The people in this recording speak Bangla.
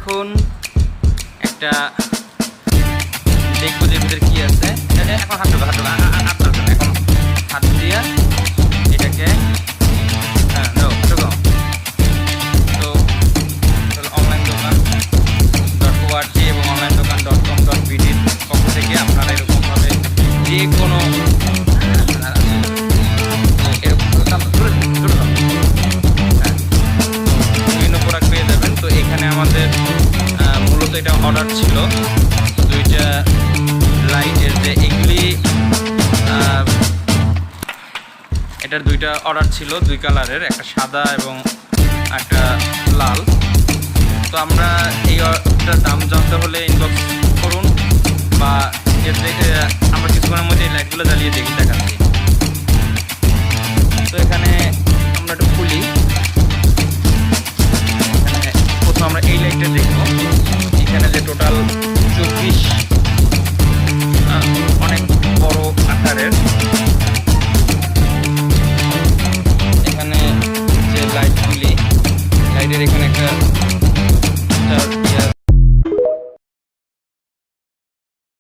এখন একটা দেখবো যে ভিতরে কি আছে। এখন হাত ঢোকা এখন হাত দিয়া এটাকে ঢোকাও। তো অনলাইন দোকান .org এবং অনলাইন দোকান .com.bd পক্ষ থেকে আপনারা এরকমভাবে যে কোনো বিভিন্ন প্রোডাক্ট পেয়ে যাবেন। তো এখানে আমাদের মূলত এটা অর্ডার ছিল দুইটা লাইটের, যে এগুলি এটার দুইটা অর্ডার ছিল, দুই কালারের, একটা সাদা এবং একটা লাল। তো আমরা এইটার দাম জানতে হলে ইনবক্স করুন, বা আমরা কিছুক্ষণের মধ্যে এই লাইটগুলো জ্বালিয়ে দেখাচ্ছি। তো এখানে আমরা একটু খুলি। এখানে প্রথম আমরা এই লাইটটা দেখব। এখানে যে টোটাল 24 অনেক বড় আকারের এখানে যে লাইটগুলি, লাইটের এখানে একটা